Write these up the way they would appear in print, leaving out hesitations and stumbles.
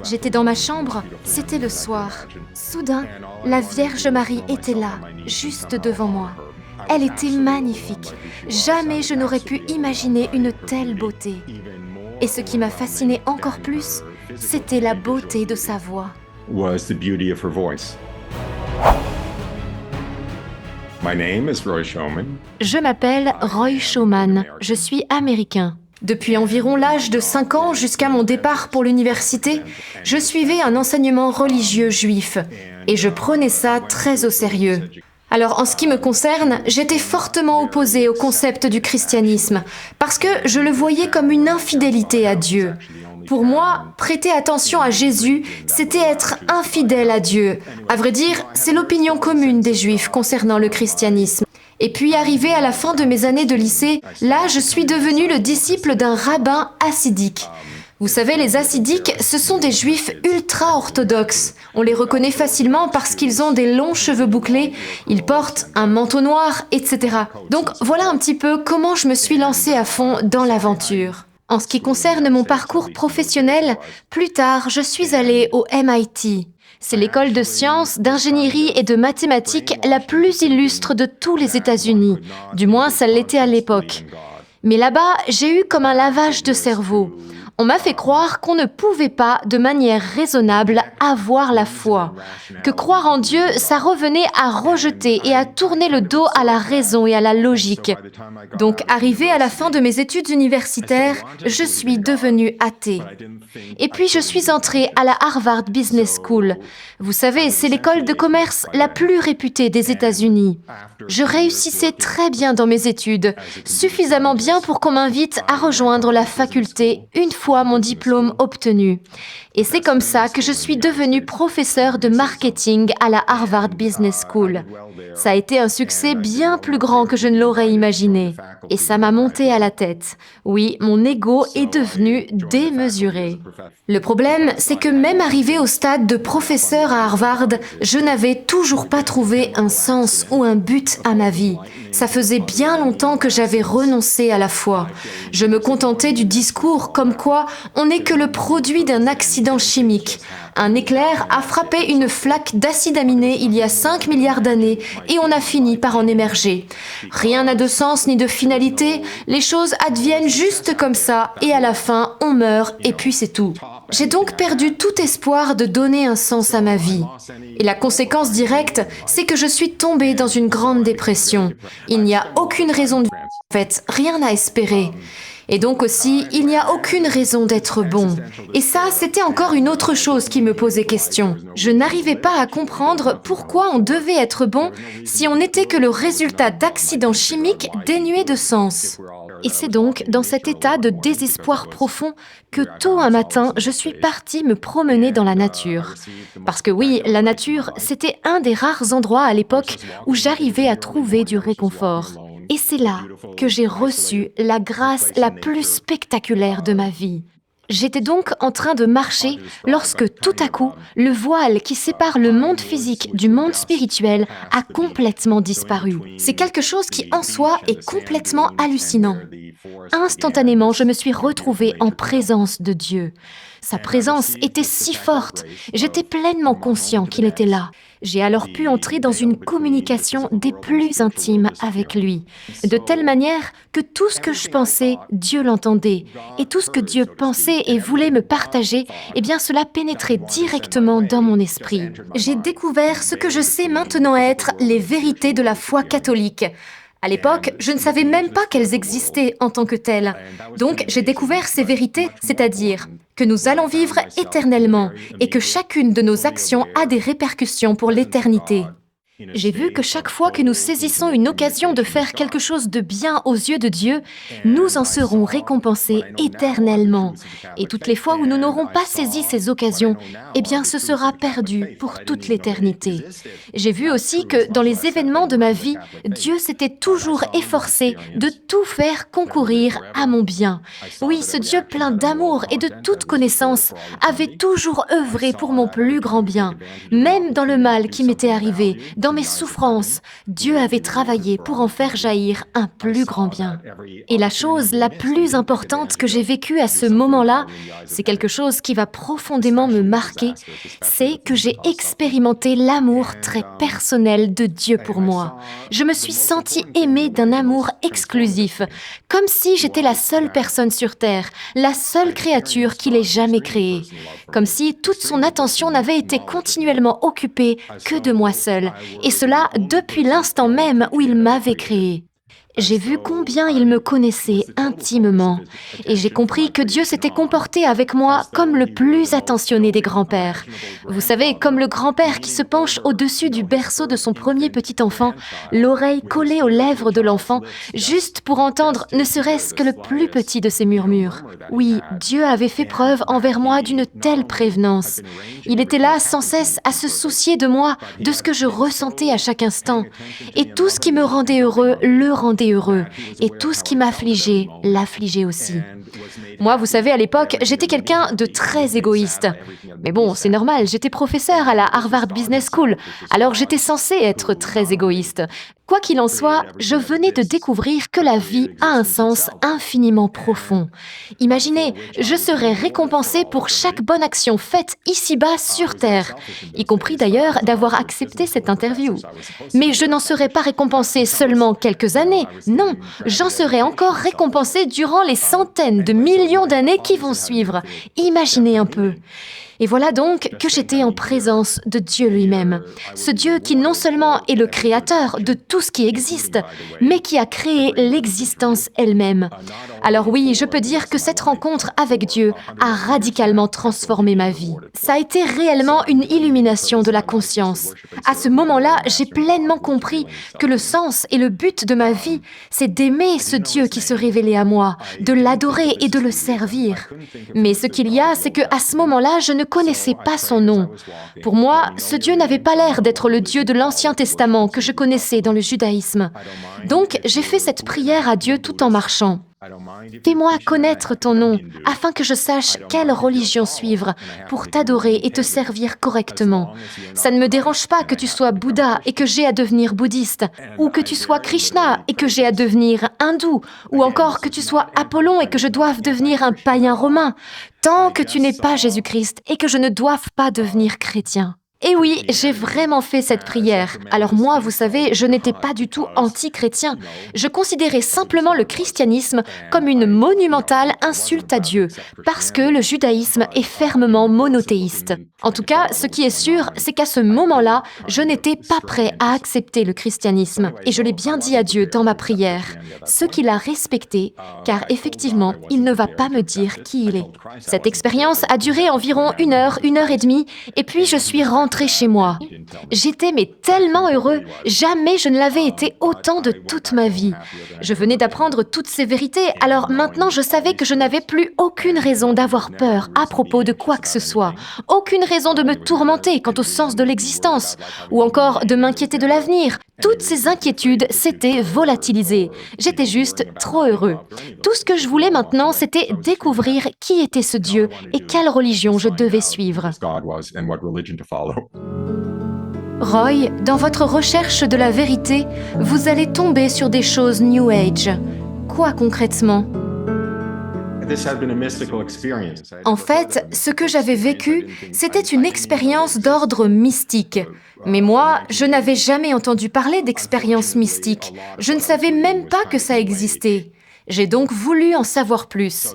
J'étais dans ma chambre, c'était le soir. Soudain, la Vierge Marie était là, juste devant moi. Elle était magnifique. Jamais je n'aurais pu imaginer une telle beauté. Et ce qui m'a fasciné encore plus, c'était la beauté de sa voix. Was the beauty of her voice. My name is Roy Showman. Je m'appelle Roy Showman, je suis américain. Depuis environ l'âge de 5 ans jusqu'à mon départ pour l'université, je suivais un enseignement religieux juif et je prenais ça très au sérieux. Alors en ce qui me concerne, j'étais fortement opposée au concept du christianisme parce que je le voyais comme une infidélité à Dieu. Pour moi, prêter attention à Jésus, c'était être infidèle à Dieu. À vrai dire, c'est l'opinion commune des Juifs concernant le christianisme. Et puis, arrivé à la fin de mes années de lycée, là, je suis devenue le disciple d'un rabbin hassidique. Vous savez, les hassidiques, ce sont des Juifs ultra-orthodoxes. On les reconnaît facilement parce qu'ils ont des longs cheveux bouclés, ils portent un manteau noir, etc. Donc, voilà un petit peu comment je me suis lancée à fond dans l'aventure. En ce qui concerne mon parcours professionnel, plus tard, je suis allée au MIT. C'est l'école de sciences, d'ingénierie et de mathématiques la plus illustre de tous les États-Unis. Du moins, ça l'était à l'époque. Mais là-bas, j'ai eu comme un lavage de cerveau. On m'a fait croire qu'on ne pouvait pas, de manière raisonnable, avoir la foi. Que croire en Dieu, ça revenait à rejeter et à tourner le dos à la raison et à la logique. Donc, arrivé à la fin de mes études universitaires, je suis devenue athée. Et puis, je suis entrée à la Harvard Business School. Vous savez, c'est l'école de commerce la plus réputée des États-Unis. Je réussissais très bien dans mes études, suffisamment bien pour qu'on m'invite à rejoindre la faculté une fois mon diplôme obtenu. Et c'est comme ça que je suis devenue professeure de marketing à la Harvard Business School. Ça a été un succès bien plus grand que je ne l'aurais imaginé. Et ça m'a monté à la tête. Oui, mon ego est devenu démesuré. Le problème, c'est que même arrivée au stade de professeur à Harvard, je n'avais toujours pas trouvé un sens ou un but à ma vie. Ça faisait bien longtemps que j'avais renoncé à la foi. Je me contentais du discours comme quoi on n'est que le produit d'un accident chimique. Un éclair a frappé une flaque d'acide aminé il y a 5 milliards d'années et on a fini par en émerger. Rien n'a de sens ni de finalité, les choses adviennent juste comme ça et à la fin on meurt et puis c'est tout. J'ai donc perdu tout espoir de donner un sens à ma vie. Et la conséquence directe, c'est que je suis tombée dans une grande dépression. Il n'y a aucune raison de vivre, en fait, rien à espérer. Et donc aussi, il n'y a aucune raison d'être bon. Et ça, c'était encore une autre chose qui me posait question. Je n'arrivais pas à comprendre pourquoi on devait être bon si on n'était que le résultat d'accidents chimiques dénués de sens. Et c'est donc dans cet état de désespoir profond que tôt un matin, je suis partie me promener dans la nature. Parce que oui, la nature, c'était un des rares endroits à l'époque où j'arrivais à trouver du réconfort. Et c'est là que j'ai reçu la grâce la plus spectaculaire de ma vie. J'étais donc en train de marcher lorsque tout à coup, le voile qui sépare le monde physique du monde spirituel a complètement disparu. C'est quelque chose qui en soi est complètement hallucinant. Instantanément, je me suis retrouvée en présence de Dieu. Sa présence était si forte, j'étais pleinement conscient qu'il était là. J'ai alors pu entrer dans une communication des plus intimes avec lui, de telle manière que tout ce que je pensais, Dieu l'entendait, et tout ce que Dieu pensait et voulait me partager, eh bien cela pénétrait directement dans mon esprit. J'ai découvert ce que je sais maintenant être les vérités de la foi catholique. À l'époque, je ne savais même pas qu'elles existaient en tant que telles. Donc, j'ai découvert ces vérités, c'est-à-dire que nous allons vivre éternellement et que chacune de nos actions a des répercussions pour l'éternité. J'ai vu que chaque fois que nous saisissons une occasion de faire quelque chose de bien aux yeux de Dieu, nous en serons récompensés éternellement. Et toutes les fois où nous n'aurons pas saisi ces occasions, eh bien ce sera perdu pour toute l'éternité. J'ai vu aussi que dans les événements de ma vie, Dieu s'était toujours efforcé de tout faire concourir à mon bien. Oui, ce Dieu plein d'amour et de toute connaissance avait toujours œuvré pour mon plus grand bien, même dans le mal qui m'était arrivé, dans dans mes souffrances, Dieu avait travaillé pour en faire jaillir un plus grand bien. Et la chose la plus importante que j'ai vécue à ce moment-là, c'est quelque chose qui va profondément me marquer, c'est que j'ai expérimenté l'amour très personnel de Dieu pour moi. Je me suis sentie aimée d'un amour exclusif, comme si j'étais la seule personne sur Terre, la seule créature qu'il ait jamais créée, comme si toute son attention n'avait été continuellement occupée que de moi seule, et cela depuis l'instant même où il m'avait créée. J'ai vu combien il me connaissait intimement et j'ai compris que Dieu s'était comporté avec moi comme le plus attentionné des grands-pères. Vous savez, comme le grand-père qui se penche au-dessus du berceau de son premier petit enfant, l'oreille collée aux lèvres de l'enfant, juste pour entendre ne serait-ce que le plus petit de ses murmures. Oui, Dieu avait fait preuve envers moi d'une telle prévenance. Il était là sans cesse à se soucier de moi, de ce que je ressentais à chaque instant. Et tout ce qui me rendait heureux, le rendait heureux, et tout ce qui m'affligeait, l'affligeait aussi. Moi, vous savez, à l'époque, j'étais quelqu'un de très égoïste. Mais bon, c'est normal, j'étais professeur à la Harvard Business School, alors j'étais censée être très égoïste. Quoi qu'il en soit, je venais de découvrir que la vie a un sens infiniment profond. Imaginez, je serais récompensée pour chaque bonne action faite ici-bas sur Terre, y compris d'ailleurs d'avoir accepté cette interview. Mais je n'en serais pas récompensée seulement quelques années, non, j'en serais encore récompensée durant les centaines de millions d'années qui vont suivre. Imaginez un peu. Et voilà donc que j'étais en présence de Dieu lui-même. Ce Dieu qui non seulement est le créateur de tout ce qui existe, mais qui a créé l'existence elle-même. Alors oui, je peux dire que cette rencontre avec Dieu a radicalement transformé ma vie. Ça a été réellement une illumination de la conscience. À ce moment-là, j'ai pleinement compris que le sens et le but de ma vie, c'est d'aimer ce Dieu qui se révélait à moi, de l'adorer et de le servir. Mais ce qu'il y a, c'est qu'à ce moment-là, je ne connaissais pas son nom. Pour moi, ce Dieu n'avait pas l'air d'être le Dieu de l'Ancien Testament que je connaissais dans le judaïsme. Donc, j'ai fait cette prière à Dieu tout en marchant. Fais-moi connaître ton nom, afin que je sache quelle religion suivre, pour t'adorer et te servir correctement. Ça ne me dérange pas que tu sois Bouddha et que j'ai à devenir bouddhiste, ou que tu sois Krishna et que j'ai à devenir hindou, ou encore que tu sois Apollon et que je doive devenir un païen romain, tant que tu n'es pas Jésus-Christ et que je ne doive pas devenir chrétien. Et oui, j'ai vraiment fait cette prière. Alors moi, vous savez, je n'étais pas du tout anti-chrétien. Je considérais simplement le christianisme comme une monumentale insulte à Dieu, parce que le judaïsme est fermement monothéiste. En tout cas, ce qui est sûr, c'est qu'à ce moment-là, je n'étais pas prêt à accepter le christianisme. Et je l'ai bien dit à Dieu dans ma prière, ce qu'il a respecté, car effectivement, il ne va pas me dire qui il est. Cette expérience a duré environ 1 heure et demie, et puis je suis rentrée chez moi. J'étais tellement heureux, jamais je ne l'avais été autant de toute ma vie. Je venais d'apprendre toutes ces vérités, alors maintenant je savais que je n'avais plus aucune raison d'avoir peur à propos de quoi que ce soit, aucune raison de me tourmenter quant au sens de l'existence, ou encore de m'inquiéter de l'avenir. Toutes ces inquiétudes s'étaient volatilisées. J'étais juste trop heureux. Tout ce que je voulais maintenant, c'était découvrir qui était ce Dieu et quelle religion je devais suivre. Roy, dans votre recherche de la vérité, vous allez tomber sur des choses New Age. Quoi concrètement ? En fait, ce que j'avais vécu, c'était une expérience d'ordre mystique. Mais moi, je n'avais jamais entendu parler d'expérience mystique. Je ne savais même pas que ça existait. J'ai donc voulu en savoir plus.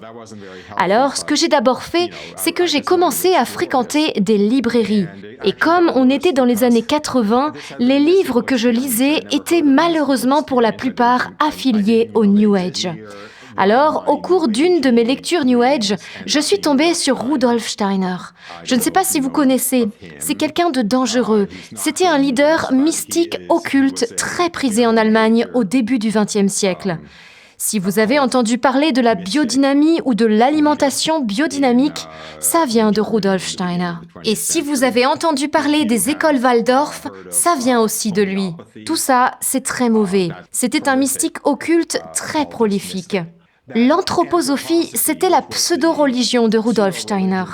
Alors, ce que j'ai d'abord fait, c'est que j'ai commencé à fréquenter des librairies. Et comme on était dans les années 80, les livres que je lisais étaient malheureusement pour la plupart affiliés au New Age. Alors, au cours d'une de mes lectures New Age, je suis tombée sur Rudolf Steiner. Je ne sais pas si vous connaissez, c'est quelqu'un de dangereux. C'était un leader mystique occulte très prisé en Allemagne au début du XXe siècle. Si vous avez entendu parler de la biodynamie ou de l'alimentation biodynamique, ça vient de Rudolf Steiner. Et si vous avez entendu parler des écoles Waldorf, ça vient aussi de lui. Tout ça, c'est très mauvais. C'était un mystique occulte très prolifique. L'anthroposophie, c'était la pseudo-religion de Rudolf Steiner.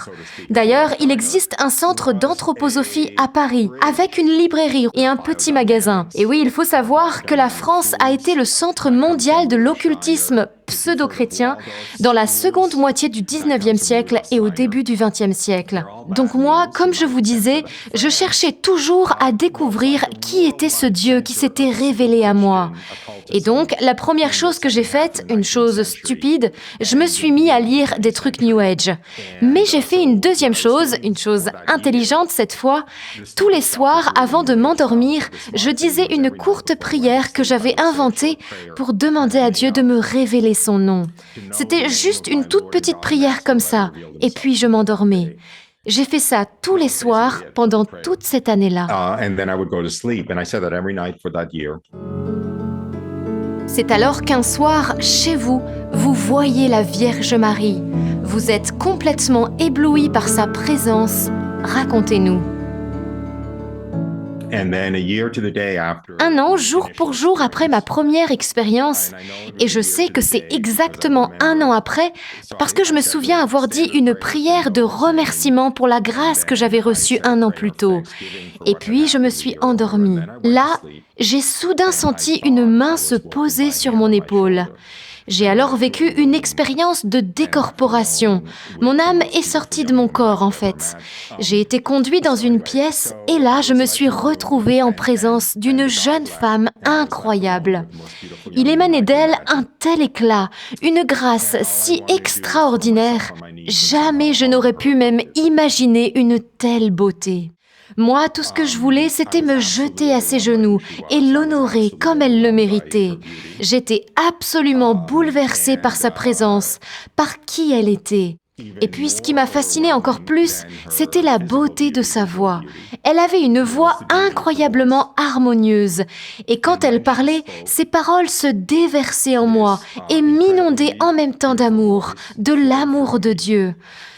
D'ailleurs, il existe un centre d'anthroposophie à Paris, avec une librairie et un petit magasin. Et oui, il faut savoir que la France a été le centre mondial de l'occultisme pseudo-chrétien dans la seconde moitié du 19e siècle et au début du 20e siècle. Donc moi, comme je vous disais, je cherchais toujours à découvrir qui était ce Dieu qui s'était révélé à moi. Et donc, la première chose que j'ai faite, une chose stupide, je me suis mis à lire des trucs New Age. Mais j'ai fait une deuxième chose, une chose intelligente cette fois. Tous les soirs, avant de m'endormir, je disais une courte prière que j'avais inventée pour demander à Dieu de me révéler son nom. C'était juste une toute petite prière comme ça, et puis je m'endormais. J'ai fait ça tous les soirs pendant toute cette année-là. And then I would go to sleep, and I said that every night for that year. C'est alors qu'un soir, chez vous, vous voyez la Vierge Marie. Vous êtes complètement ébloui par sa présence. Racontez-nous. And then a year to the day after. Un an, jour pour jour après ma première expérience, et je sais que c'est exactement un an après, parce que je me souviens avoir dit une prière de remerciement pour la grâce que j'avais reçue un an plus tôt. Et puis je me suis endormie. Là, j'ai soudain senti une main se poser sur mon épaule. J'ai alors vécu une expérience de décorporation. Mon âme est sortie de mon corps, en fait. J'ai été conduit dans une pièce et là, je me suis retrouvée en présence d'une jeune femme incroyable. Il émanait d'elle un tel éclat, une grâce si extraordinaire. Jamais je n'aurais pu même imaginer une telle beauté. Moi, tout ce que je voulais, c'était me jeter à ses genoux et l'honorer comme elle le méritait. J'étais absolument bouleversée par sa présence, par qui elle était. Et puis, ce qui m'a fascinée encore plus, c'était la beauté de sa voix. Elle avait une voix incroyablement harmonieuse. Et quand elle parlait, ses paroles se déversaient en moi et m'inondaient en même temps d'amour, de l'amour de Dieu.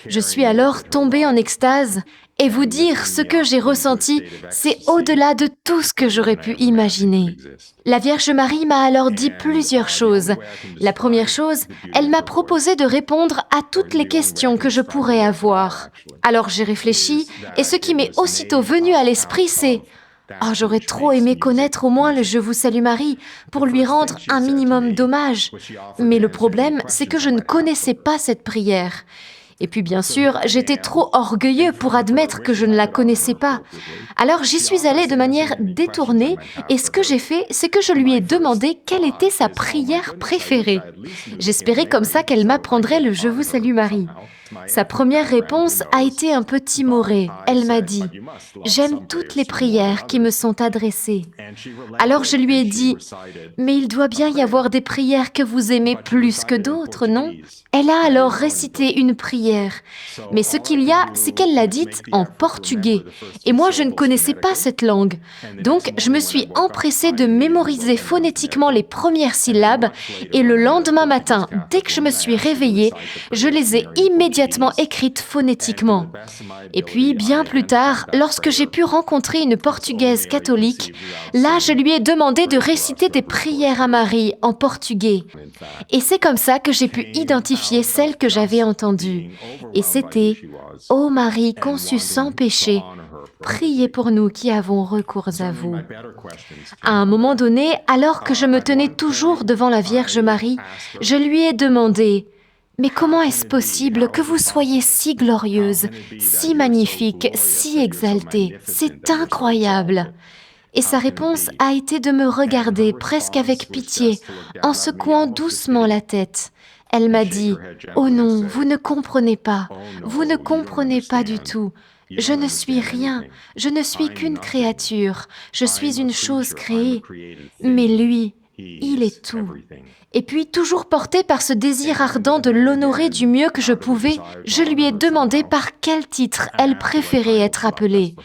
Je suis alors tombée en extase. Et vous dire ce que j'ai ressenti, c'est au-delà de tout ce que j'aurais pu imaginer. La Vierge Marie m'a alors dit plusieurs choses. La première chose, elle m'a proposé de répondre à toutes les questions que je pourrais avoir. Alors j'ai réfléchi, et ce qui m'est aussitôt venu à l'esprit, c'est « Oh, j'aurais trop aimé connaître au moins le Je vous salue Marie pour lui rendre un minimum d'hommage. » Mais le problème, c'est que je ne connaissais pas cette prière. Et puis bien sûr, j'étais trop orgueilleux pour admettre que je ne la connaissais pas. Alors j'y suis allée de manière détournée et ce que j'ai fait, c'est que je lui ai demandé quelle était sa prière préférée. J'espérais comme ça qu'elle m'apprendrait le Je vous salue Marie. Sa première réponse a été un peu timorée. Elle m'a dit « J'aime toutes les prières qui me sont adressées. » Alors je lui ai dit « Mais il doit bien y avoir des prières que vous aimez plus que d'autres, non ?» Elle a alors récité une prière. Mais ce qu'il y a, c'est qu'elle l'a dite en portugais. Et moi, je ne connaissais pas cette langue. Donc, je me suis empressée de mémoriser phonétiquement les premières syllabes. Et le lendemain matin, dès que je me suis réveillée, je les ai immédiatement écrites phonétiquement. Et puis, bien plus tard, lorsque j'ai pu rencontrer une Portugaise catholique, là, je lui ai demandé de réciter des prières à Marie en portugais. Et c'est comme ça que j'ai pu identifier celle que j'avais entendue. Et c'était « Ô Marie conçue sans péché, priez pour nous qui avons recours à vous. » À un moment donné, alors que je me tenais toujours devant la Vierge Marie, je lui ai demandé « Mais comment est-ce possible que vous soyez si glorieuse, si magnifique, si exaltée? C'est incroyable !» Et sa réponse a été de me regarder presque avec pitié, en secouant doucement la tête. Elle m'a dit « Oh non, vous ne comprenez pas du tout. Je ne suis rien, je ne suis qu'une créature, je suis une chose créée. Mais lui, il est tout. » Et puis, toujours portée par ce désir ardent de l'honorer du mieux que je pouvais, je lui ai demandé par quel titre elle préférait être appelée.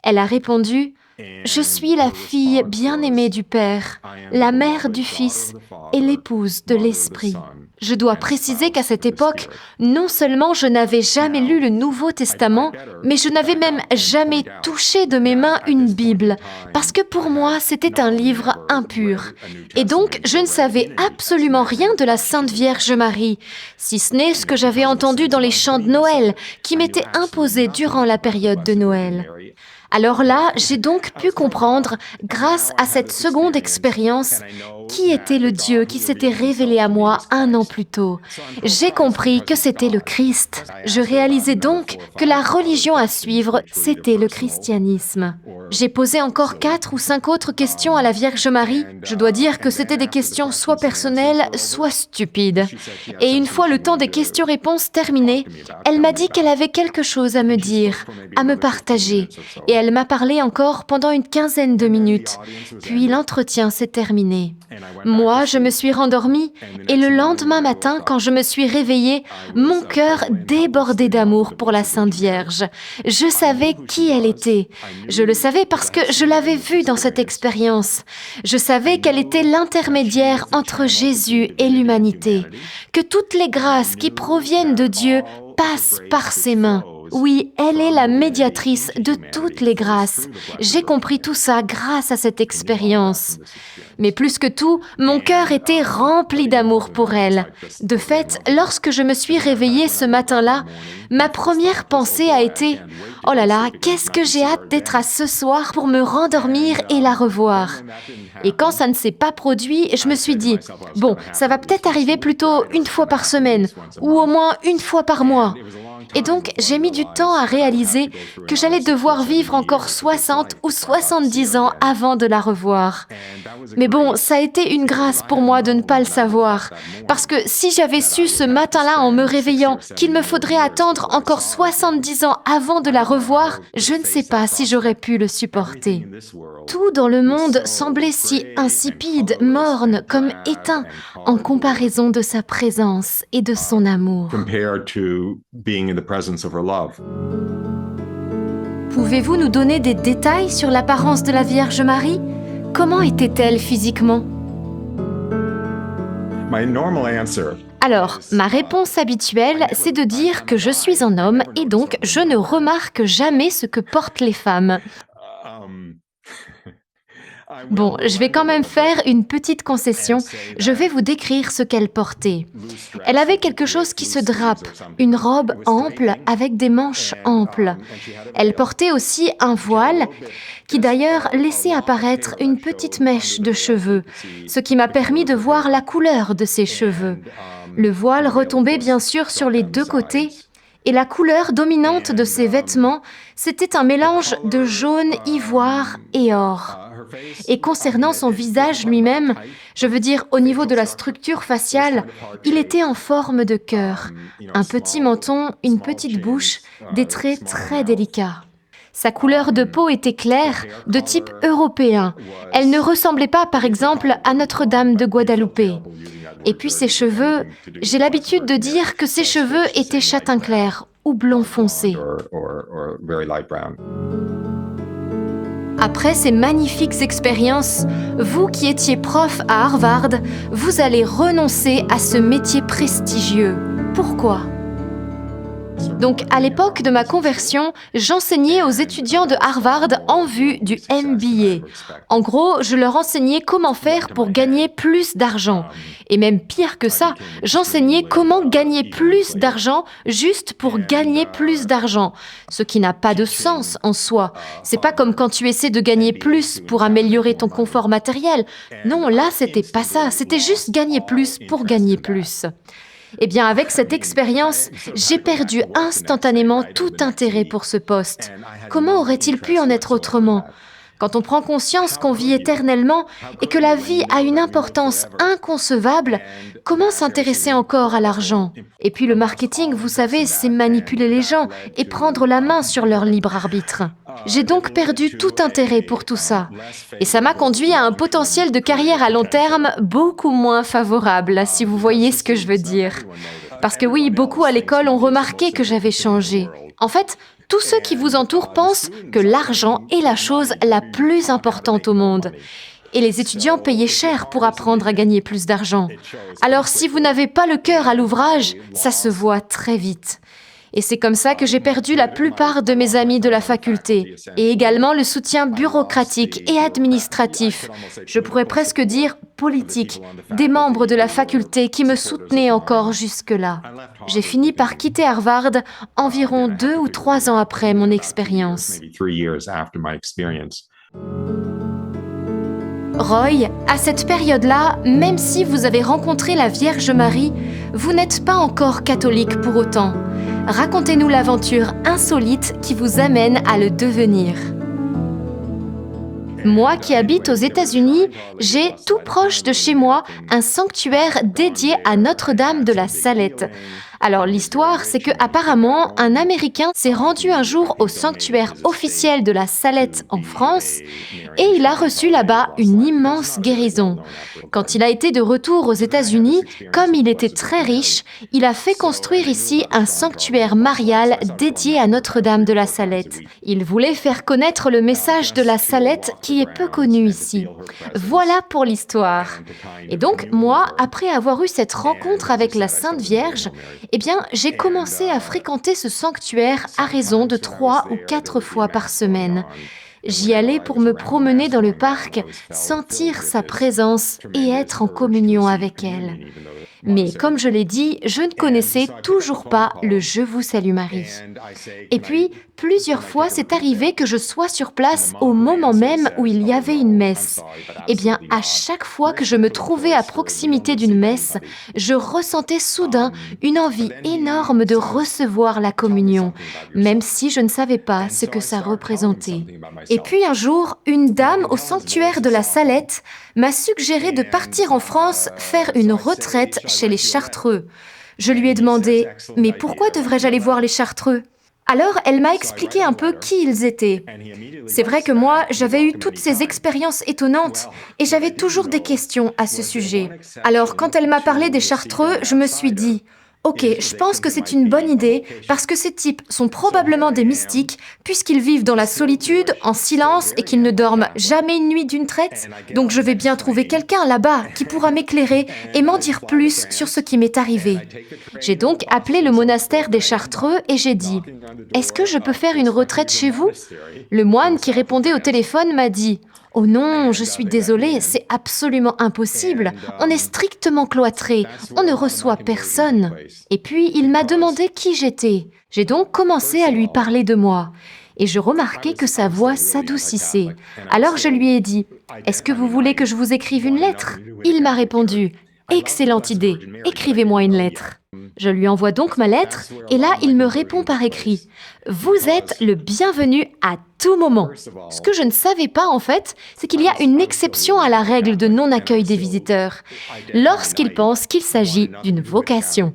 Elle a répondu « Je suis la fille bien-aimée du Père, la mère du Fils et l'épouse de l'Esprit. » Je dois préciser qu'à cette époque, non seulement je n'avais jamais lu le Nouveau Testament, mais je n'avais même jamais touché de mes mains une Bible, parce que pour moi, c'était un livre impur. Et donc, je ne savais absolument rien de la Sainte Vierge Marie, si ce n'est ce que j'avais entendu dans les chants de Noël, qui m'étaient imposés durant la période de Noël. Alors là, j'ai donc pu comprendre, grâce à cette seconde expérience, qui était le Dieu qui s'était révélé à moi 1 an plus tôt. J'ai compris que c'était le Christ. Je réalisais donc que la religion à suivre, c'était le christianisme. J'ai posé encore 4 ou 5 autres questions à la Vierge Marie. Je dois dire que c'était des questions soit personnelles, soit stupides. Et une fois le temps des questions-réponses terminé, elle m'a dit qu'elle avait quelque chose à me dire, à me partager. Et elle m'a parlé encore pendant une 15aine de minutes. Puis l'entretien s'est terminé. Moi, je me suis rendormie et le lendemain matin, quand je me suis réveillée, mon cœur débordait d'amour pour la Sainte Vierge. Je savais qui elle était. Je le savais parce que je l'avais vue dans cette expérience. Je savais qu'elle était l'intermédiaire entre Jésus et l'humanité, que toutes les grâces qui proviennent de Dieu passent par ses mains. Oui, elle est la médiatrice de toutes les grâces. J'ai compris tout ça grâce à cette expérience. Mais plus que tout, mon cœur était rempli d'amour pour elle. De fait, lorsque je me suis réveillée ce matin-là, ma première pensée a été « Oh là là, qu'est-ce que j'ai hâte d'être à ce soir pour me rendormir et la revoir !» Et quand ça ne s'est pas produit, je me suis dit « Bon, ça va peut-être arriver plutôt 1 fois par semaine, ou au moins 1 fois par mois. » Et donc, j'ai mis du temps à réaliser que j'allais devoir vivre encore 60 ou 70 ans avant de la revoir. Mais bon, ça a été une grâce pour moi de ne pas le savoir. Parce que si j'avais su ce matin-là en me réveillant qu'il me faudrait attendre encore 70 ans avant de la revoir, je ne sais pas si j'aurais pu le supporter. Tout dans le monde semblait si insipide, morne, comme éteint, en comparaison de sa présence et de son amour. compared to being in the presence of her love. Pouvez-vous nous donner des détails sur l'apparence de la Vierge Marie ? Comment était-elle physiquement ? My normal answer Alors, ma réponse habituelle, c'est de dire que je suis un homme et donc je ne remarque jamais ce que portent les femmes. Bon, je vais quand même faire une petite concession. Je vais vous décrire ce qu'elle portait. Elle avait quelque chose qui se drape, une robe ample avec des manches amples. Elle portait aussi un voile qui d'ailleurs laissait apparaître une petite mèche de cheveux, ce qui m'a permis de voir la couleur de ses cheveux. Le voile retombait bien sûr sur les 2 côtés et la couleur dominante de ses vêtements, c'était un mélange de jaune, ivoire et or. Et concernant son visage lui-même, je veux dire au niveau de la structure faciale, il était en forme de cœur. Un petit menton, une petite bouche, des traits très délicats. Sa couleur de peau était claire, de type européen. Elle ne ressemblait pas, par exemple, à Notre-Dame de Guadeloupe. Et puis ses cheveux, j'ai l'habitude de dire que ses cheveux étaient châtain clair ou blond foncé. or very light brown. Après ces magnifiques expériences, vous qui étiez prof à Harvard, vous allez renoncer à ce métier prestigieux. Pourquoi ? Donc, à l'époque de ma conversion, j'enseignais aux étudiants de Harvard en vue du MBA. En gros, je leur enseignais comment faire pour gagner plus d'argent. Et même pire que ça, j'enseignais comment gagner plus d'argent juste pour gagner plus d'argent. Ce qui n'a pas de sens en soi. C'est pas comme quand tu essaies de gagner plus pour améliorer ton confort matériel. Non, là, c'était pas ça. C'était juste gagner plus pour gagner plus. Eh bien, avec cette expérience, j'ai perdu instantanément tout intérêt pour ce poste. Comment aurait-il pu en être autrement ? Quand on prend conscience qu'on vit éternellement et que la vie a une importance inconcevable, comment s'intéresser encore à l'argent ? Et puis le marketing, vous savez, c'est manipuler les gens et prendre la main sur leur libre arbitre. J'ai donc perdu tout intérêt pour tout ça. Et ça m'a conduit à un potentiel de carrière à long terme beaucoup moins favorable, si vous voyez ce que je veux dire. Parce que oui, beaucoup à l'école ont remarqué que j'avais changé. En fait, tous ceux qui vous entourent pensent que l'argent est la chose la plus importante au monde. Et les étudiants payaient cher pour apprendre à gagner plus d'argent. Alors si vous n'avez pas le cœur à l'ouvrage, ça se voit très vite. Et c'est comme ça que j'ai perdu la plupart de mes amis de la faculté, et également le soutien bureaucratique et administratif, je pourrais presque dire politique, des membres de la faculté qui me soutenaient encore jusque-là. J'ai fini par quitter Harvard environ 2 ou 3 ans après mon expérience. Roy, à cette période-là, même si vous avez rencontré la Vierge Marie, vous n'êtes pas encore catholique pour autant. Racontez-nous l'aventure insolite qui vous amène à le devenir. Moi qui habite aux États-Unis, j'ai tout proche de chez moi un sanctuaire dédié à Notre-Dame de la Salette. Alors l'histoire, c'est que apparemment un Américain s'est rendu un jour au sanctuaire officiel de la Salette en France et il a reçu là-bas une immense guérison. Quand il a été de retour aux États-Unis, comme il était très riche, il a fait construire ici un sanctuaire marial dédié à Notre-Dame de la Salette. Il voulait faire connaître le message de la Salette qui est peu connu ici. Voilà pour l'histoire. Et donc moi, après avoir eu cette rencontre avec la Sainte Vierge, eh bien, j'ai commencé à fréquenter ce sanctuaire à raison de 3 ou 4 fois par semaine. J'y allais pour me promener dans le parc, sentir sa présence et être en communion avec elle. Mais comme je l'ai dit, je ne connaissais toujours pas le Je vous salue Marie. Et puis, plusieurs fois, c'est arrivé que je sois sur place au moment même où il y avait une messe. Eh bien, à chaque fois que je me trouvais à proximité d'une messe, je ressentais soudain une envie énorme de recevoir la communion, même si je ne savais pas ce que ça représentait. Et puis un jour, une dame au sanctuaire de la Salette m'a suggéré de partir en France faire une retraite chez les Chartreux. Je lui ai demandé « Mais pourquoi devrais-je aller voir les Chartreux ?» Alors, elle m'a expliqué un peu qui ils étaient. C'est vrai que moi, j'avais eu toutes ces expériences étonnantes et j'avais toujours des questions à ce sujet. Alors, quand elle m'a parlé des Chartreux, je me suis dit « Ok, je pense que c'est une bonne idée parce que ces types sont probablement des mystiques puisqu'ils vivent dans la solitude, en silence et qu'ils ne dorment jamais une nuit d'une traite. Donc je vais bien trouver quelqu'un là-bas qui pourra m'éclairer et m'en dire plus sur ce qui m'est arrivé. » J'ai donc appelé le monastère des Chartreux et j'ai dit « Est-ce que je peux faire une retraite chez vous ?» Le moine qui répondait au téléphone m'a dit « Oh non, je suis désolée, c'est absolument impossible. On est strictement cloîtré, on ne reçoit personne. » Et puis, il m'a demandé qui j'étais. J'ai donc commencé à lui parler de moi. Et je remarquai que sa voix s'adoucissait. Alors je lui ai dit « Est-ce que vous voulez que je vous écrive une lettre ?» Il m'a répondu « Excellente idée, écrivez-moi une lettre. » Je lui envoie donc ma lettre et là, il me répond par écrit « Vous êtes le bienvenu à tout moment. » Ce que je ne savais pas en fait, c'est qu'il y a une exception à la règle de non-accueil des visiteurs, lorsqu'ils pensent qu'il s'agit d'une vocation.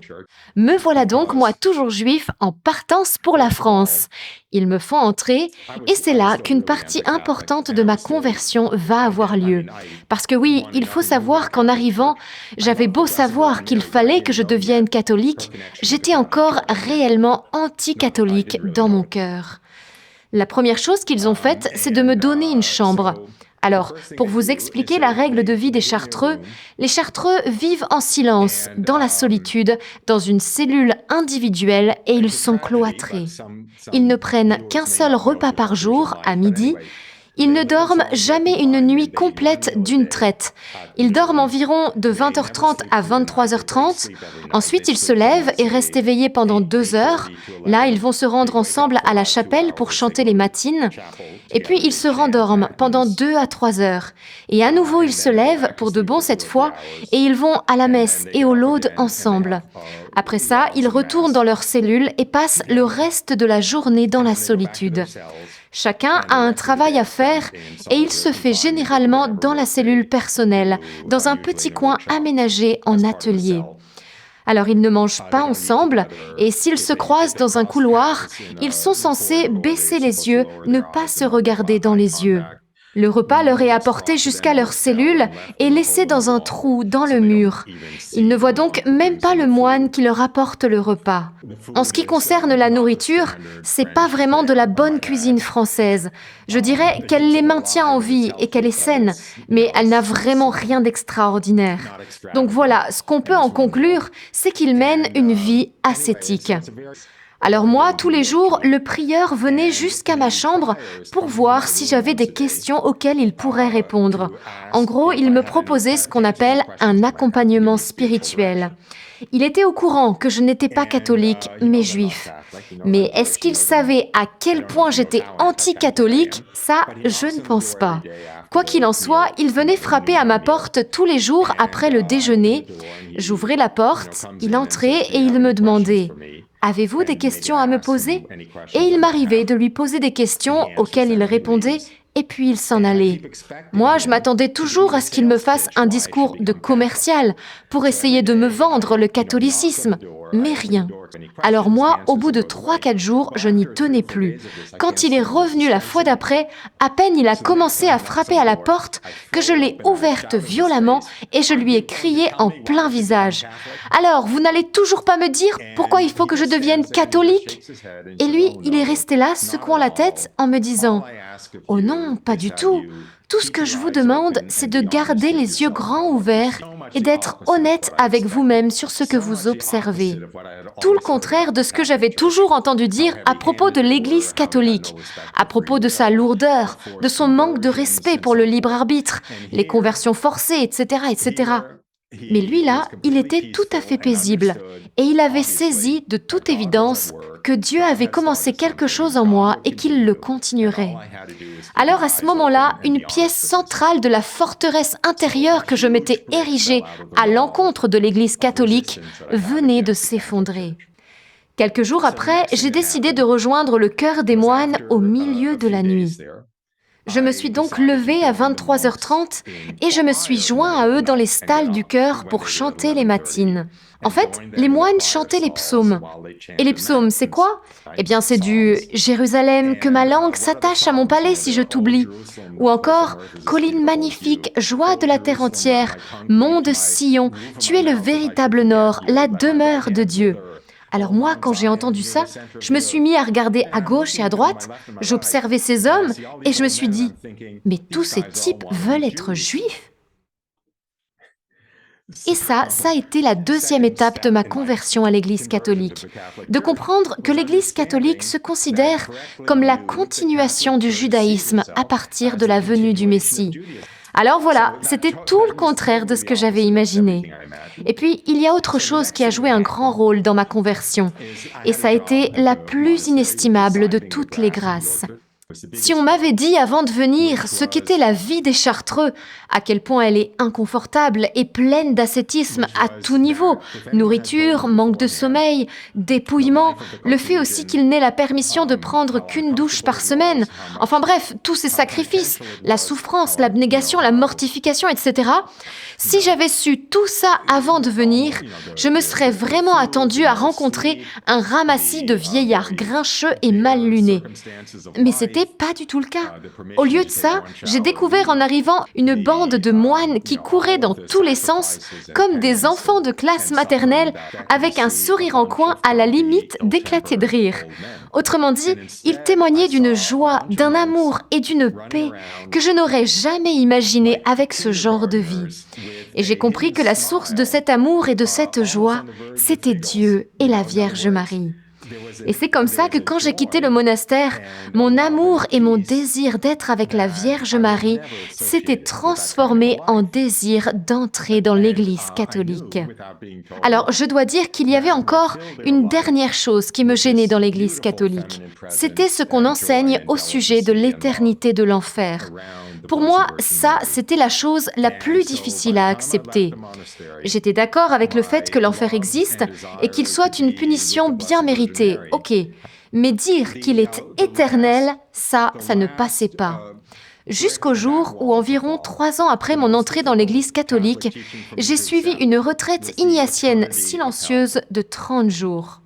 Me voilà donc, moi toujours juif, en partance pour la France. Ils me font entrer et c'est là qu'une partie importante de ma conversion va avoir lieu. Parce que oui, il faut savoir qu'en arrivant, j'avais beau savoir qu'il fallait que je devienne catholique, j'étais encore réellement anti-catholique dans mon cœur. La première chose qu'ils ont faite, c'est de me donner une chambre. Alors, pour vous expliquer la règle de vie des Chartreux, les Chartreux vivent en silence, dans la solitude, dans une cellule individuelle et ils sont cloîtrés. Ils ne prennent qu'un seul repas par jour, à midi. Ils ne dorment jamais une nuit complète d'une traite. Ils dorment environ de 20h30 à 23h30. Ensuite, ils se lèvent et restent éveillés pendant 2 heures. Là, ils vont se rendre ensemble à la chapelle pour chanter les matines. Et puis, ils se rendorment pendant 2 à 3 heures. Et à nouveau, ils se lèvent, pour de bon cette fois, et ils vont à la messe et au laude ensemble. Après ça, ils retournent dans leur cellule et passent le reste de la journée dans la solitude. Chacun a un travail à faire et il se fait généralement dans la cellule personnelle, dans un petit coin aménagé en atelier. Alors ils ne mangent pas ensemble et s'ils se croisent dans un couloir, ils sont censés baisser les yeux, ne pas se regarder dans les yeux. Le repas leur est apporté jusqu'à leur cellule et laissé dans un trou dans le mur. Ils ne voient donc même pas le moine qui leur apporte le repas. En ce qui concerne la nourriture, c'est pas vraiment de la bonne cuisine française. Je dirais qu'elle les maintient en vie et qu'elle est saine, mais elle n'a vraiment rien d'extraordinaire. Donc voilà, ce qu'on peut en conclure, c'est qu'ils mènent une vie ascétique. Alors moi, tous les jours, le prieur venait jusqu'à ma chambre pour voir si j'avais des questions auxquelles il pourrait répondre. En gros, il me proposait ce qu'on appelle un accompagnement spirituel. Il était au courant que je n'étais pas catholique, mais juif. Mais est-ce qu'il savait à quel point j'étais anti-catholique? Ça, je ne pense pas. Quoi qu'il en soit, il venait frapper à ma porte tous les jours après le déjeuner. J'ouvrais la porte, il entrait et il me demandait: avez-vous des questions à me poser? Et il m'arrivait de lui poser des questions auxquelles il répondait, et puis il s'en allait. Moi, je m'attendais toujours à ce qu'il me fasse un discours de commercial pour essayer de me vendre le catholicisme, mais rien. Alors moi, au bout de 3-4 jours, je n'y tenais plus. Quand il est revenu la fois d'après, à peine il a commencé à frapper à la porte que je l'ai ouverte violemment et je lui ai crié en plein visage: alors, vous n'allez toujours pas me dire pourquoi il faut que je devienne catholique? Et lui, il est resté là, secouant la tête en me disant: oh non, pas du tout. Tout ce que je vous demande, c'est de garder les yeux grands ouverts et d'être honnête avec vous-même sur ce que vous observez. Tout le contraire de ce que j'avais toujours entendu dire à propos de l'Église catholique, à propos de sa lourdeur, de son manque de respect pour le libre arbitre, les conversions forcées, etc., etc. Mais lui là, il était tout à fait paisible et il avait saisi de toute évidence que Dieu avait commencé quelque chose en moi et qu'il le continuerait. Alors à ce moment-là, une pièce centrale de la forteresse intérieure que je m'étais érigée à l'encontre de l'Église catholique venait de s'effondrer. Quelques jours après, j'ai décidé de rejoindre le chœur des moines au milieu de la nuit. Je me suis donc levée à 23h30 et je me suis joint à eux dans les stalles du chœur pour chanter les matines. En fait, les moines chantaient les psaumes. Et les psaumes, c'est quoi? Eh bien, c'est du « Jérusalem, que ma langue s'attache à mon palais si je t'oublie » ou encore « Colline magnifique, joie de la terre entière, mont de Sion, tu es le véritable nord, la demeure de Dieu ». Alors moi, quand j'ai entendu ça, je me suis mis à regarder à gauche et à droite, j'observais ces hommes et je me suis dit: mais tous ces types veulent être juifs? Et ça a été la deuxième étape de ma conversion à l'Église catholique. De comprendre que l'Église catholique se considère comme la continuation du judaïsme à partir de la venue du Messie. Alors voilà, c'était tout le contraire de ce que j'avais imaginé. Et puis, il y a autre chose qui a joué un grand rôle dans ma conversion, et ça a été la plus inestimable de toutes les grâces. Si on m'avait dit avant de venir ce qu'était la vie des Chartreux, à quel point elle est inconfortable et pleine d'ascétisme à tout niveau, nourriture, manque de sommeil, dépouillement, le fait aussi qu'il n'ait la permission de prendre qu'une douche par semaine, enfin bref, tous ces sacrifices, la souffrance, l'abnégation, la mortification, etc. Si j'avais su tout ça avant de venir, je me serais vraiment attendue à rencontrer un ramassis de vieillards grincheux et mal lunés. Mais c'était pas du tout le cas. Au lieu de ça, j'ai découvert en arrivant une bande de moines qui couraient dans tous les sens, comme des enfants de classe maternelle, avec un sourire en coin à la limite d'éclater de rire. Autrement dit, ils témoignaient d'une joie, d'un amour et d'une paix que je n'aurais jamais imaginé avec ce genre de vie. Et j'ai compris que la source de cet amour et de cette joie, c'était Dieu et la Vierge Marie. Et c'est comme ça que quand j'ai quitté le monastère, mon amour et mon désir d'être avec la Vierge Marie s'étaient transformés en désir d'entrer dans l'Église catholique. Alors, je dois dire qu'il y avait encore une dernière chose qui me gênait dans l'Église catholique. C'était ce qu'on enseigne au sujet de l'éternité de l'enfer. Pour moi, ça, c'était la chose la plus difficile à accepter. J'étais d'accord avec le fait que l'enfer existe et qu'il soit une punition bien méritée, ok. Mais dire qu'il est éternel, ça ne passait pas. Jusqu'au jour où, environ 3 ans après mon entrée dans l'Église catholique, j'ai suivi une retraite ignatienne silencieuse de 30 jours.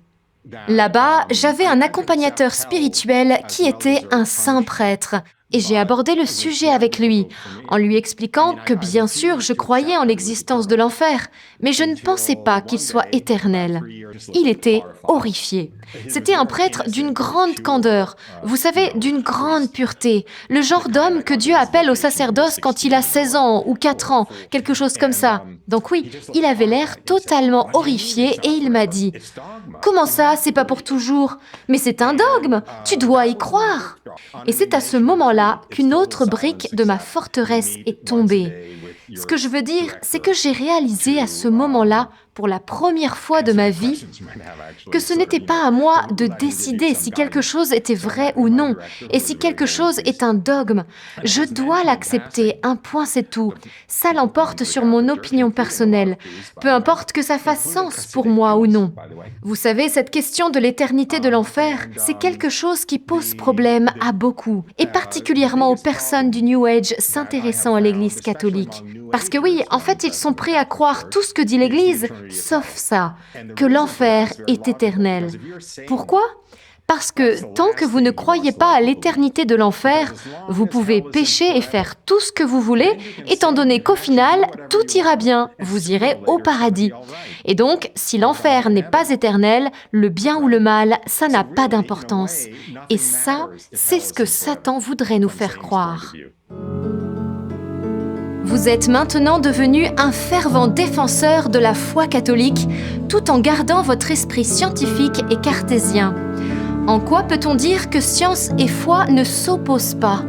Là-bas, j'avais un accompagnateur spirituel qui était un saint prêtre. Et j'ai abordé le sujet avec lui, en lui expliquant que bien sûr je croyais en l'existence de l'enfer, mais je ne pensais pas qu'il soit éternel. Il était horrifié. C'était un prêtre d'une grande candeur, vous savez, d'une grande pureté, le genre d'homme que Dieu appelle au sacerdoce quand il a 16 ans ou 4 ans, quelque chose comme ça. Donc oui, il avait l'air totalement horrifié et il m'a dit « Comment ça, c'est pas pour toujours? Mais c'est un dogme, tu dois y croire !» Et c'est à ce moment-là qu'une autre brique de ma forteresse est tombée. Ce que je veux dire, c'est que j'ai réalisé à ce moment-là, pour la première fois de ma vie, que ce n'était pas à moi de décider si quelque chose était vrai ou non, et si quelque chose est un dogme. Je dois l'accepter, un point c'est tout. Ça l'emporte sur mon opinion personnelle, peu importe que ça fasse sens pour moi ou non. Vous savez, cette question de l'éternité de l'enfer, c'est quelque chose qui pose problème à beaucoup, et particulièrement aux personnes du New Age s'intéressant à l'Église catholique. Parce que oui, en fait, ils sont prêts à croire tout ce que dit l'Église, sauf ça, que l'enfer est éternel. Pourquoi ? Parce que tant que vous ne croyez pas à l'éternité de l'enfer, vous pouvez pécher et faire tout ce que vous voulez, étant donné qu'au final, tout ira bien, vous irez au paradis. Et donc, si l'enfer n'est pas éternel, le bien ou le mal, ça n'a pas d'importance. Et ça, c'est ce que Satan voudrait nous faire croire. Vous êtes maintenant devenu un fervent défenseur de la foi catholique, tout en gardant votre esprit scientifique et cartésien. En quoi peut-on dire que science et foi ne s'opposent pas ?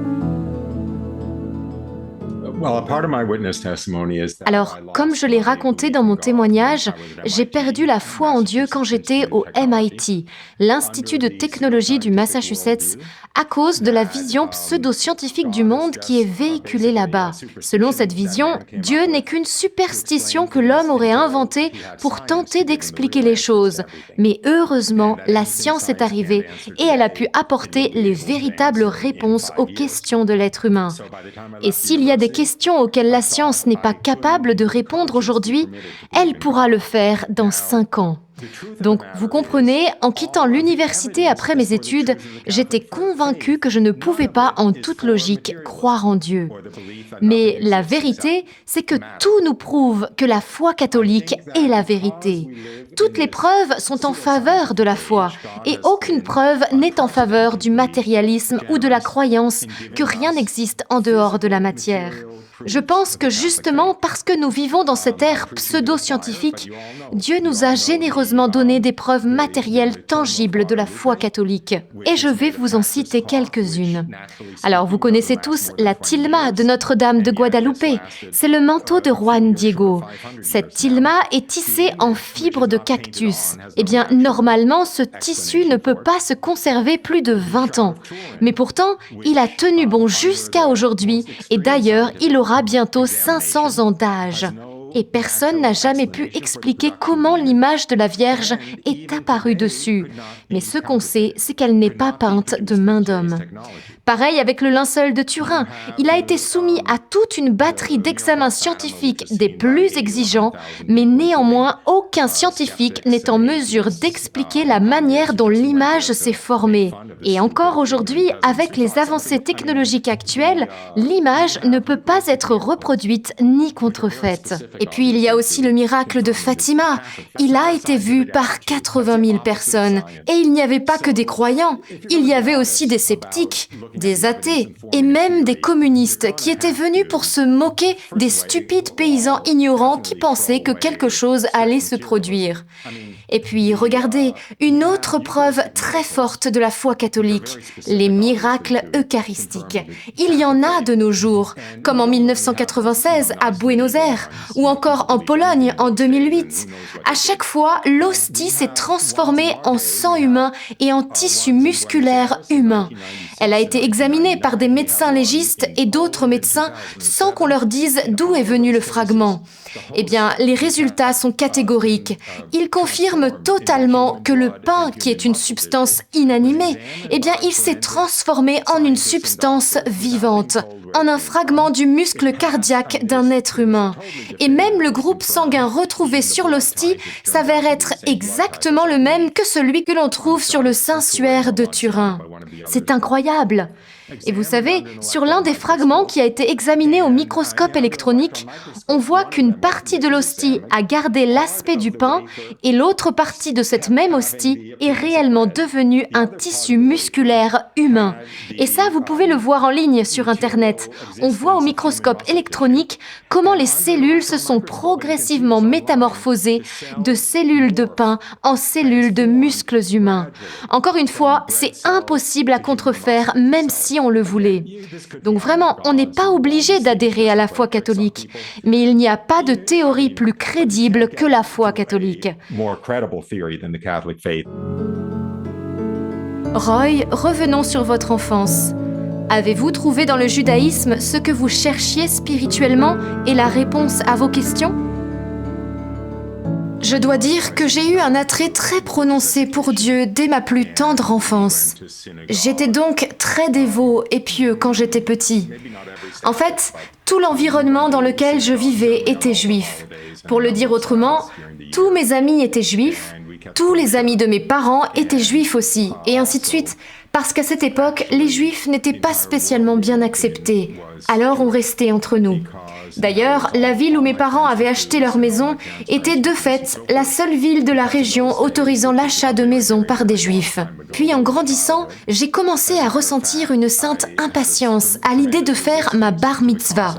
Alors, comme je l'ai raconté dans mon témoignage, j'ai perdu la foi en Dieu quand j'étais au MIT, l'Institut de technologie du Massachusetts, à cause de la vision pseudo-scientifique du monde qui est véhiculée là-bas. Selon cette vision, Dieu n'est qu'une superstition que l'homme aurait inventée pour tenter d'expliquer les choses. Mais heureusement, la science est arrivée et elle a pu apporter les véritables réponses aux questions de l'être humain. Et s'il y a des questions auxquelles la science n'est pas capable de répondre aujourd'hui, elle pourra le faire dans 5 ans. Donc, vous comprenez, en quittant l'université après mes études, j'étais convaincue que je ne pouvais pas, en toute logique, croire en Dieu. Mais la vérité, c'est que tout nous prouve que la foi catholique est la vérité. Toutes les preuves sont en faveur de la foi, et aucune preuve n'est en faveur du matérialisme ou de la croyance que rien n'existe en dehors de la matière. Je pense que justement parce que nous vivons dans cette ère pseudo-scientifique, Dieu nous a généreusement donné des preuves matérielles tangibles de la foi catholique. Et je vais vous en citer quelques-unes. Alors, vous connaissez tous la tilma de Notre-Dame de Guadalupe. C'est le manteau de Juan Diego. Cette tilma est tissée en fibres de cactus. Eh bien, normalement, ce tissu ne peut pas se conserver plus de 20 ans. Mais pourtant, il a tenu bon jusqu'à aujourd'hui et d'ailleurs, il aura bientôt 500 ans d'âge. Et personne n'a jamais pu expliquer comment l'image de la Vierge est apparue dessus. Mais ce qu'on sait, c'est qu'elle n'est pas peinte de main d'homme. Pareil avec le linceul de Turin. Il a été soumis à toute une batterie d'examens scientifiques des plus exigeants, mais néanmoins, aucun scientifique n'est en mesure d'expliquer la manière dont l'image s'est formée. Et encore aujourd'hui, avec les avancées technologiques actuelles, l'image ne peut pas être reproduite ni contrefaite. Et puis, il y a aussi le miracle de Fatima. Il a été vu par 80 000 personnes. Et il n'y avait pas que des croyants. Il y avait aussi des sceptiques, des athées et même des communistes qui étaient venus pour se moquer des stupides paysans ignorants qui pensaient que quelque chose allait se produire. Et puis, regardez, une autre preuve très forte de la foi catholique, les miracles eucharistiques. Il y en a de nos jours, comme en 1996 à Buenos Aires, ou encore en Pologne en 2008. À chaque fois, l'hostie s'est transformée en sang humain et en tissu musculaire humain. Elle a été examinée par des médecins légistes et d'autres médecins sans qu'on leur dise d'où est venu le fragment. Eh bien, les résultats sont catégoriques. Ils confirment totalement que le pain, qui est une substance inanimée, eh bien, il s'est transformé en une substance vivante, en un fragment du muscle cardiaque d'un être humain. Et même le groupe sanguin retrouvé sur l'hostie s'avère être exactement le même que celui que l'on trouve sur le Saint-Suaire de Turin. C'est incroyable. Et vous savez, sur l'un des fragments qui a été examiné au microscope électronique, on voit qu'une partie de l'hostie a gardé l'aspect du pain et l'autre partie de cette même hostie est réellement devenue un tissu musculaire humain. Et ça, vous pouvez le voir en ligne sur Internet. On voit au microscope électronique comment les cellules se sont progressivement métamorphosées de cellules de pain en cellules de muscles humains. Encore une fois, c'est impossible à contrefaire, même si on le voulait. Donc vraiment, on n'est pas obligé d'adhérer à la foi catholique, mais il n'y a pas de théorie plus crédible que la foi catholique. More credible theory than the Catholic faith. Roy, revenons sur votre enfance. Avez-vous trouvé dans le judaïsme ce que vous cherchiez spirituellement et la réponse à vos questions ? Je dois dire que j'ai eu un attrait très prononcé pour Dieu dès ma plus tendre enfance. J'étais donc très dévot et pieux quand j'étais petit. En fait, tout l'environnement dans lequel je vivais était juif. Pour le dire autrement, tous mes amis étaient juifs, tous les amis de mes parents étaient juifs aussi, et ainsi de suite. Parce qu'à cette époque, les juifs n'étaient pas spécialement bien acceptés. Alors on restait entre nous. D'ailleurs, la ville où mes parents avaient acheté leur maison était de fait la seule ville de la région autorisant l'achat de maisons par des juifs. Puis en grandissant, j'ai commencé à ressentir une sainte impatience à l'idée de faire ma bar mitzvah.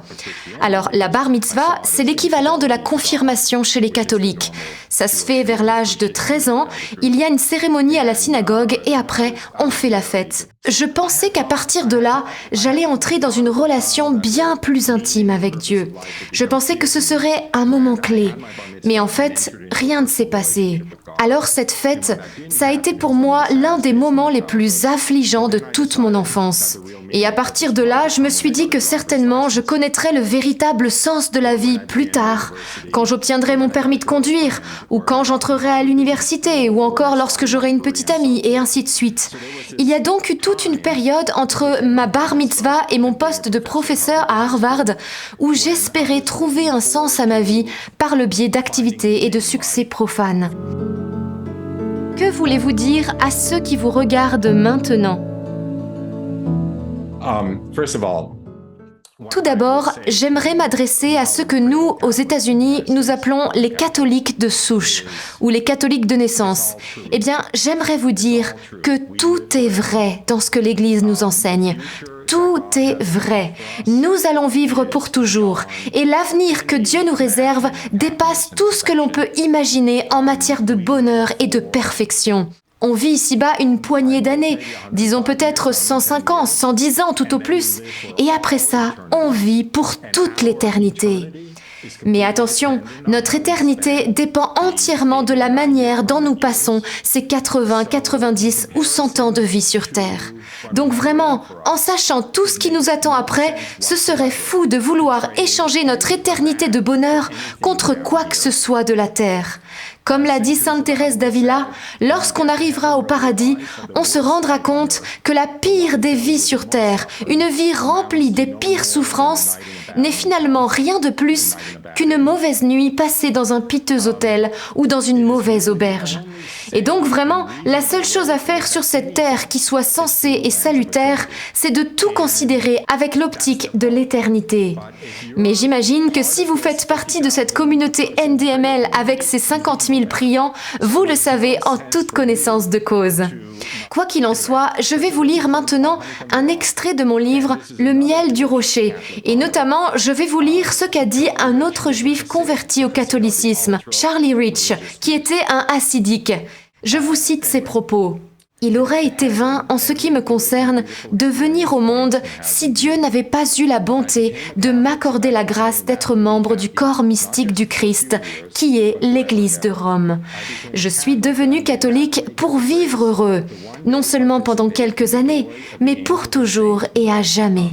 Alors la bar mitzvah, c'est l'équivalent de la confirmation chez les catholiques. Ça se fait vers l'âge de 13 ans, il y a une cérémonie à la synagogue et après, on fait la fête. Je pensais qu'à partir de là, j'allais entrer dans une relation bien plus intime avec Dieu. Je pensais que ce serait un moment clé. Mais en fait, rien ne s'est passé. Alors cette fête, ça a été pour moi l'un des moments les plus affligeants de toute mon enfance. Et à partir de là, je me suis dit que certainement je connaîtrais le véritable sens de la vie plus tard, quand j'obtiendrai mon permis de conduire, ou quand j'entrerai à l'université, ou encore lorsque j'aurai une petite amie, et ainsi de suite. Il y a donc eu toute une période entre ma bar mitzvah et mon poste de professeur à Harvard, où j'espérais trouver un sens à ma vie par le biais d'activités et de succès profanes. Que voulez-vous dire à ceux qui vous regardent maintenant ? First of all, Tout d'abord, j'aimerais m'adresser à ceux que nous, aux États-Unis, nous appelons les catholiques de souche ou les catholiques de naissance. Eh bien, j'aimerais vous dire que tout est vrai dans ce que l'Église nous enseigne. Tout est vrai. Nous allons vivre pour toujours. Et l'avenir que Dieu nous réserve dépasse tout ce que l'on peut imaginer en matière de bonheur et de perfection. On vit ici-bas une poignée d'années, disons peut-être 105 ans, 110 ans tout au plus. Et après ça, on vit pour toute l'éternité. Mais attention, notre éternité dépend entièrement de la manière dont nous passons ces 80, 90 ou 100 ans de vie sur Terre. Donc vraiment, en sachant tout ce qui nous attend après, ce serait fou de vouloir échanger notre éternité de bonheur contre quoi que ce soit de la Terre. Comme l'a dit Sainte Thérèse d'Avila, lorsqu'on arrivera au paradis, on se rendra compte que la pire des vies sur Terre, une vie remplie des pires souffrances, n'est finalement rien de plus qu'une mauvaise nuit passée dans un piteux hôtel ou dans une mauvaise auberge. Et donc vraiment, la seule chose à faire sur cette terre qui soit sensée et salutaire, c'est de tout considérer avec l'optique de l'éternité. Mais j'imagine que si vous faites partie de cette communauté NDML avec ses 50 000 priants, vous le savez en toute connaissance de cause. Quoi qu'il en soit, je vais vous lire maintenant un extrait de mon livre « Le miel du rocher » et notamment, je vais vous lire ce qu'a dit un autre juif converti au catholicisme, Charlie Rich, qui était un hassidique. Je vous cite ses propos. « Il aurait été vain, en ce qui me concerne, de venir au monde si Dieu n'avait pas eu la bonté de m'accorder la grâce d'être membre du corps mystique du Christ, qui est l'Église de Rome. Je suis devenu catholique pour vivre heureux, non seulement pendant quelques années, mais pour toujours et à jamais.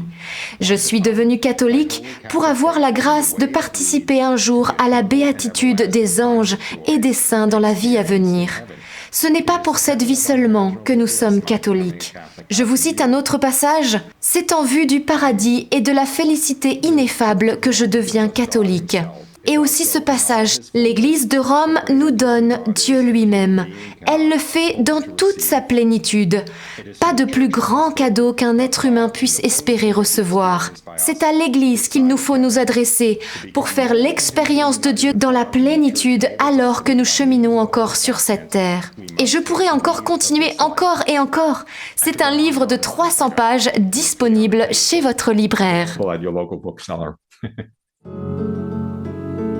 Je suis devenu catholique pour avoir la grâce de participer un jour à la béatitude des anges et des saints dans la vie à venir. Ce n'est pas pour cette vie seulement que nous sommes catholiques. Je vous cite un autre passage. « C'est en vue du paradis et de la félicité ineffable que je deviens catholique. Et aussi ce passage, l'Église de Rome nous donne Dieu lui-même. Elle le fait dans toute sa plénitude. Pas de plus grand cadeau qu'un être humain puisse espérer recevoir. C'est à l'Église qu'il nous faut nous adresser pour faire l'expérience de Dieu dans la plénitude alors que nous cheminons encore sur cette terre. Et je pourrais encore continuer encore et encore. C'est un livre de 300 pages disponible chez votre libraire. At your local bookseller.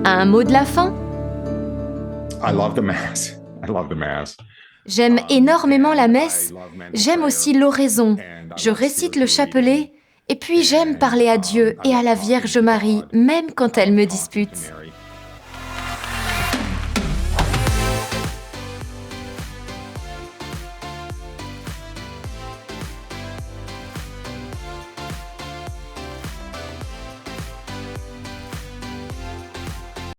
Un mot de la fin? I love the Mass. I love the Mass. J'aime énormément la messe, j'aime aussi l'oraison, je récite le chapelet, et puis j'aime parler à Dieu et à la Vierge Marie, même quand elle me dispute.